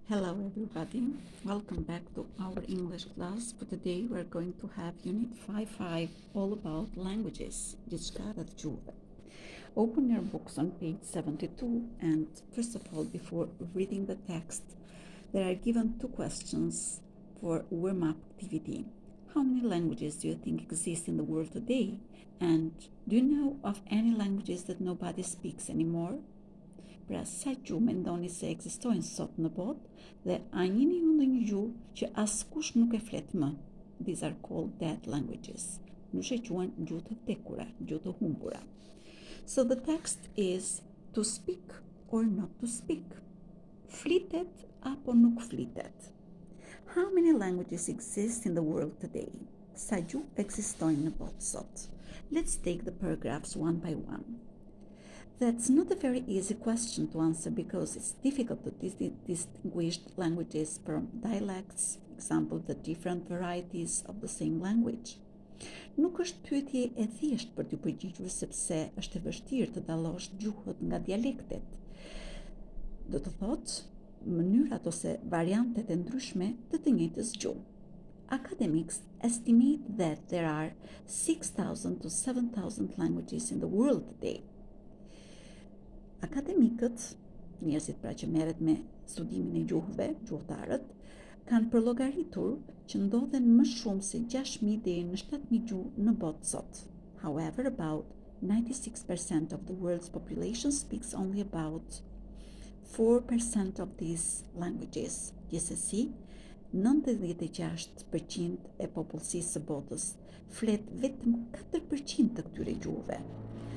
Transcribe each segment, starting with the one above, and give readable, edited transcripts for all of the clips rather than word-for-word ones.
Hello everybody, welcome back to our English class. For today we're going to have Unit 5.5 all about languages. P.Xhuvani. Open your books on page 72 and first of all, before reading the text, there are given two questions for warm-up activity. How many languages do you think exist in the world today? And do you know of any languages that nobody speaks anymore? Pra sa gjuhë mendoni se ekzistojnë sot në botë dhe a njini ju ndonjë gjuhë që askush nuk e flet më? These are called dead languages. Nuk e quhen gjuhë të vdekura, gjuhë të humbura. So the text is to speak or not to speak. Flitet apo nuk flitet? How many languages exist in the world today? Sa gjuhë ekzistojnë në botë sot? Let's take the paragraphs one by one. That's not a very easy question to answer because it's difficult to distinguish languages from dialects, for example, the different varieties of the same language. Nuk është pyetje e thjeshtë për t'ju përgjigjur sepse është e vështirë të dallosh gjuhët nga dialektet. Do të thotë mënyrat ose variantet e ndryshme të të njëjtës gjuhë. Academics estimate that there are 6,000 to 7,000 languages in the world today. Akademikët, njerëzit pra që merret me studimin e gjuhëve, gjuhëtarët, kanë përllogaritur që ndodhen më shumë se 6,000 deri në 7,000 gjuhë në botë sot. However, about 96% of the world's population speaks only about 4% of these languages. Gjithsesi, 96% e popullsisë së botës flet vetëm 4% të këtyre gjuhëve.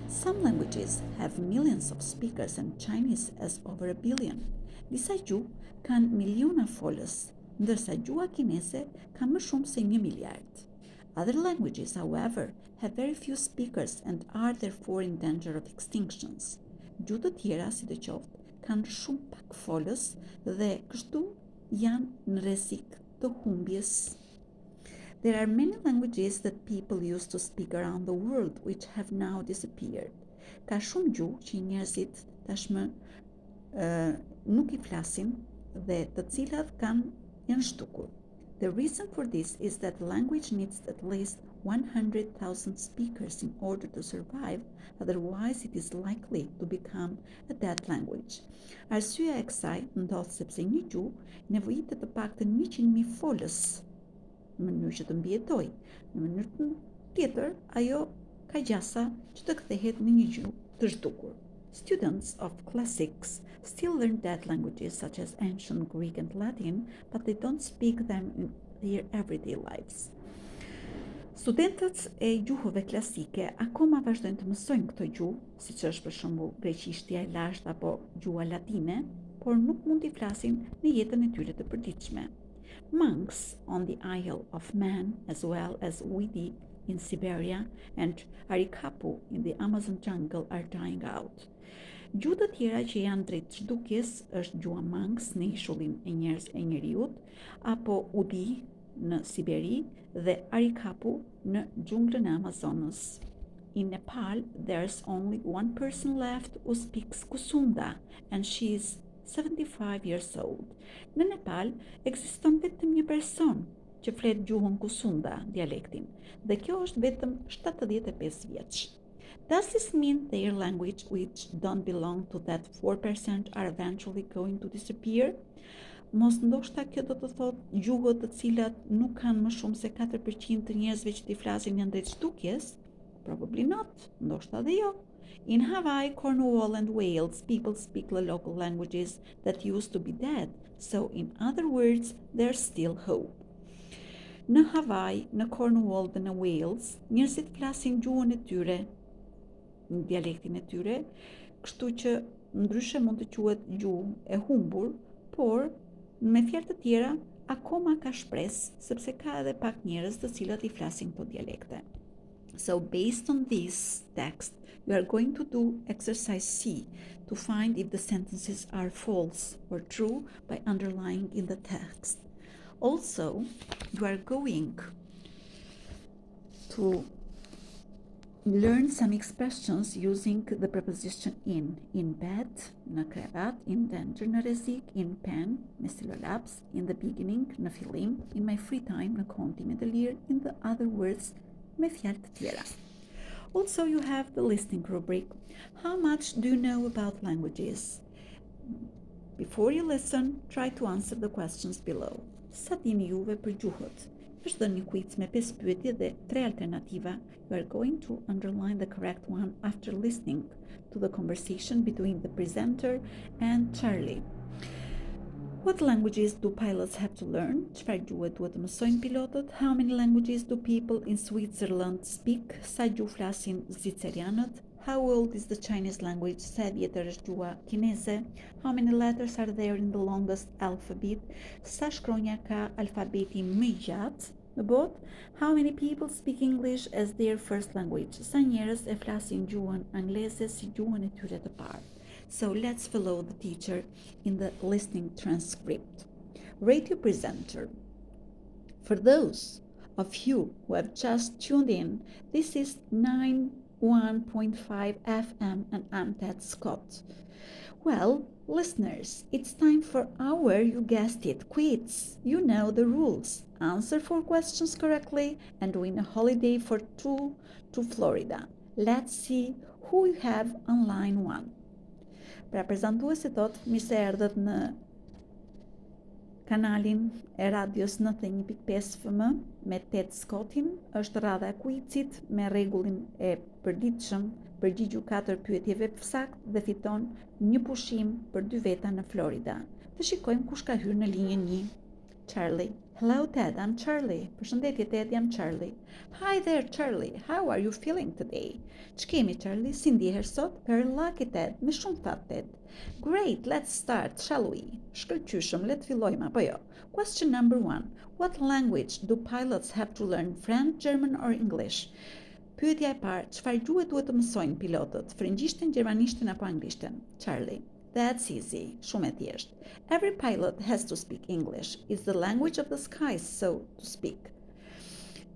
Some languages have millions of speakers and Chinese has over 1 billion. Disa gjuhë kanë miliona folës, ndërsa gjuha kineze ka më shumë se 1 miliard. Other languages, however, have very few speakers and are therefore in danger of extinctions. Gjuhë të tjera, si të qoftë, kanë shumë pak folës dhe kështu janë në rrezik të humbjes. There are many languages that people used to speak around the world which have now disappeared. Ka shumë gjuhë që njerëzit tashmë nuk i flasin dhe të cilat janë shtukur. The reason for this is that the language needs at least 100,000 speakers in order to survive, otherwise it is likely to become a dead language. Arsyeja e kësaj ndodh sepse një gjuhë nevojitet të paktën 100,000 folës në mënyrë që të mbijetoj. Në mënyrë tjetër, ajo ka gjasa që të kthehet në një gjuhë të zhdukur. Students of classics still learn dead languages such as ancient Greek and Latin, but they don't speak them in their everyday lives. Studentët e gjuhëve klasike akoma vazhdojnë të mësojnë këto gjuhë, siç është për shembull greqishtja e lashtë apo gjuha latine, por nuk mund t'i flasin në jetën e tyre të përditshme. Monks on the Isle of Man, as well as Widi in Siberia and Arikapu in the Amazon jungle are dying out. Gjuhë të tjera që janë drejt zhdukjes është gjuha Manx në ishullin e njeriut, apo Udi në Siberi dhe Arikapu në xhunglën e Amazonës. In Nepal, there's only one person left who speaks Kusunda, and she is 75 years old. Në Nepal, ekziston vetëm një person që flet gjuhën Kusunda, dialektin, dhe kjo është vetëm 75 vjeç. Does this mean their language, which don't belong to that 4%, are eventually going to disappear? Mos ndoshta kjo do të thotë gjuhët të cilat nuk kanë më shumë se 4% të njerëzve që t'i flasin janë drejt zhdukjes? Probably not, ndoshta dhe jo. In Hawaii, Cornwall and Wales, people speak the local languages that used to be dead, so in other words, there's still hope. Në Hawaii, në Cornwall dhe në Wales, njerëzit flasin gjuhën e tyre, në dialektin e tyre, kështu që ndryshe mund të quhet gjuhë e humbur, por me fjalë të tjera, akoma ka shpresë, sepse ka edhe pak njerëz të cilët I flasin këto dialekte. So based on this text, you are going to do exercise C to find if the sentences are false or true by underlining in the text. Also, you are going to learn some expressions using the preposition in bed, në krevat, in danger, në rrezik, in pen, me silolaps, in the beginning, në fillim, in my free time, në kohën time të lirë, in the other words, me fjalë të tjera. Also, you have the listening rubric. How much do you know about languages? Before you listen, try to answer the questions below. Sa dini juve për gjuhët? Është dhënë një quiz me 5 pyetje dhe 3 alternativa. You are going to underline the correct one after listening to the conversation between the presenter and Charlie. What languages do pilots have to learn? Çfarë gjuhë duhet të mësojnë pilotët? How many languages do people in Switzerland speak? Sa gjuhë flasin zicerianët? How old is the Chinese language? Sa vjetër është gjuha kineze? How many letters are there in the longest alphabet? Sa shkronja ka alfabeti më i gjatë në botë? How many people speak English as their first language? Sa njerëz e flasin gjuhën angleze si gjuhën e tyre të parë? So let's follow the teacher in the listening transcript. Radio presenter. For those of you who have just tuned in, this is 91.5 FM and I'm Ted Scott. Well, listeners, it's time for our, you guessed it, quiz. You know the rules. Answer 4 questions correctly and win a holiday for 2 to Florida. Let's see who you have on line 1. Pra prezantuesi thot, mirë se erdhët në kanalin e radios 91.5 FM me Ted Scottin. Është radha e quizit me rregullin e përditshëm, përgjigju 4 pyetjeve sakt dhe fiton një pushim për 2 veta në Florida. Të shikojmë kush ka hyrë në linjën 1. Charlie. Hello Ted, I'm Charlie. Përshëndetje Ted, jam Charlie. Hi there Charlie, how are you feeling today? Ç'kemi Charlie, si ndihesh sot? Very lucky Ted, me shumë fat Ted. Great, let's start, shall we? Shkëlqyshëm, le të fillojmë apo jo? Question number 1. What language do pilots have to learn? French, German or English? Pyetja e parë, çfarë gjuhë duhet të mësojnë pilotët? Frëngjishten, gjermanishten apo anglishten? Charlie. That's easy, shumë e thjeshtë. Every pilot has to speak English. It's the language of the skies, so to speak.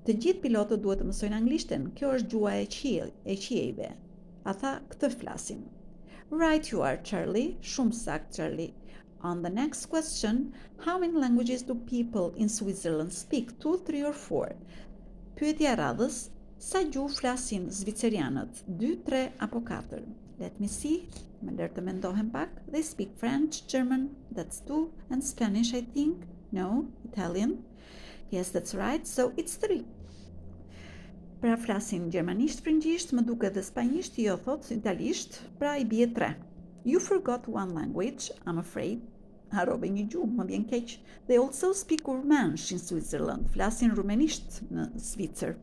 Të gjithë pilotët duhet të mësojnë anglishten. Kjo është gjuha e qiejve. Ata këtë flasin. Right you are, Charlie. Shumë sakt, Charlie. On the next question, how many languages do people in Switzerland speak? 2, 3 or 4? Pyetja e radhës, sa gjuhë flasin zvicerianët? 2, 3 apo 4? Let me see. Më lërë të mendohem pak. They speak French, German, that's 2, and Spanish, I think. No, Italian. Yes, that's right. So it's 3. Pra flasin gjermanisht, frëngjisht, më duket dhe spanjisht, jo thot, italisht, pra i bie 3. You forgot one language, I'm afraid. Harove një gjuhë, më vjen keq. They also speak Romansh in Switzerland. Flasin rumenisht në Zvicër.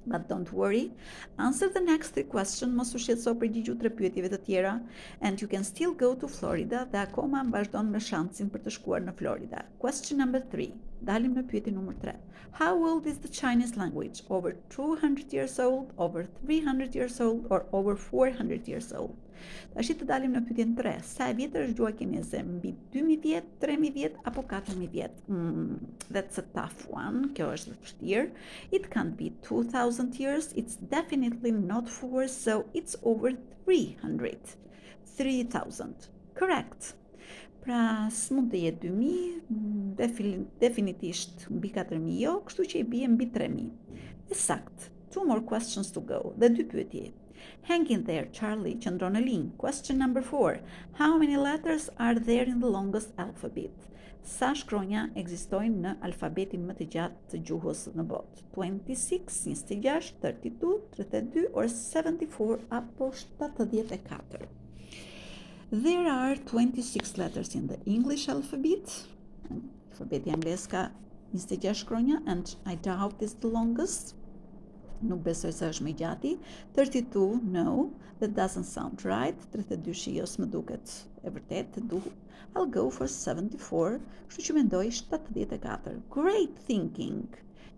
But don't worry, answer the next 3 questions, mos u shqetëso përgjigju 3 pyetjeve të tjera, and you can still go to Florida dhe akoma vazhdon me shansin për të shkuar në Florida. Question number 3. Dalim në pyetje numër 3. How old is the Chinese language? Over 200 years old, over 300 years old, or over 400 years old? Tash të dalim në pyetjen 3. Sa e vjetër është gjuha kineze? Mbi 2000 vjet, 3000 vjet apo 4000 vjet? That's a tough one. Kjo është vështirë. It can't be 2000 years. It's definitely not 4, so it's over 300. 3000. Correct. Pra, s'mund të jetë 2000, definitisht mbi 4000 jo, kështu që i bie mbi 3000. Sakt. 2 more questions to go. Dhe 2 pyetje. Hang in there, Charlie, qëndro në linjë. Question number 4. How many letters are there in the longest alphabet? Sa shkronja ekzistojnë në alfabetin më të gjatë të gjuhës në botë? 26, 26, 32, 32 or 74 apo 74? There are 26 letters in the English alphabet. Alfabeti angles ka 26 shkronja, and I doubt it's the longest. Nuk besoj se është më i gjati. 32, no, that doesn't sound right. 32 shios më duket e vërtet të duhur. I'll go for 74, kështu që mendoj 74. Great thinking.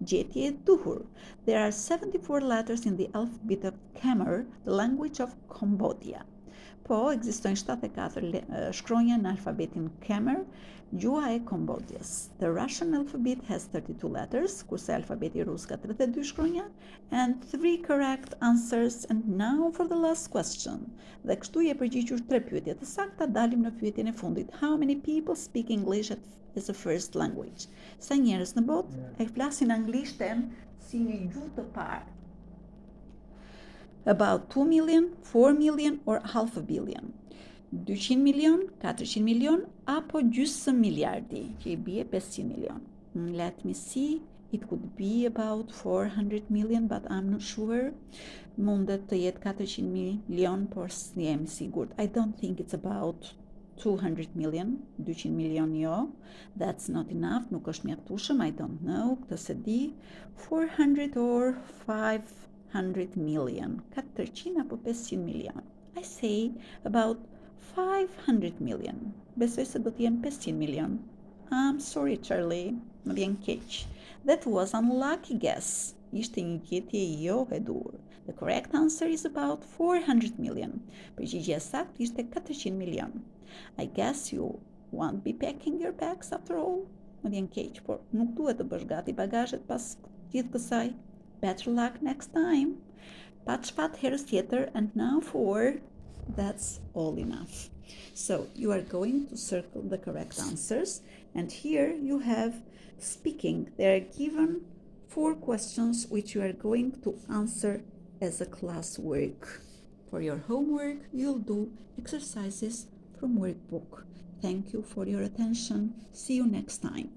Gjetje e duhur. There are 74 letters in the alphabet of Khmer, the language of Cambodia. Po, ekzistojnë 74 shkronja në alfabetin Khmer, gjua e Kambodjes. The Russian alphabet has 32 letters, kurse alfabeti rus ka 32 shkronja, and 3 correct answers. And now for the last question. Dhe kështu je përgjigjur 3 pyetje të sakta, dalim në pyetjen e fundit. How many people speak English as a first language? Sa njerëz në botë e flasin anglishten si një gjuhë të parë? About 2 million, 4 million or half a billion? 200 milion, 400 milion apo gjysmë miliardi, që i bie 500 milion. Let me see, it could be about 400 million, but I'm not sure. Mundet të jetë 400 milion, por s'jem sigurt. I don't think it's about 200 million, 200 milion jo. That's not enough, nuk është mjaftueshëm, I don't know, këtë se di. 400 or 500 million, 400 apo 500 milion. I say about 500 million. Besoj se do të jenë 500 milion. I'm sorry, Charlie. Më vjen keq. That was unlucky guess. Ishte një gjetje jo e dur. The correct answer is about 400 million. Përgjigjja saktë ishte 400 milion. I guess you won't be packing your bags after all. Më vjen keq, por nuk duhet të bësh gati bagazhet pas gjithë kësaj. Better luck next time. Pat shpat herës tjetër, and now for that's all enough. So you are going to circle the correct answers, and here you have speaking. There are given 4 questions which you are going to answer as a class work. For your homework, you'll do exercises from workbook. Thank you for your attention. See you next time.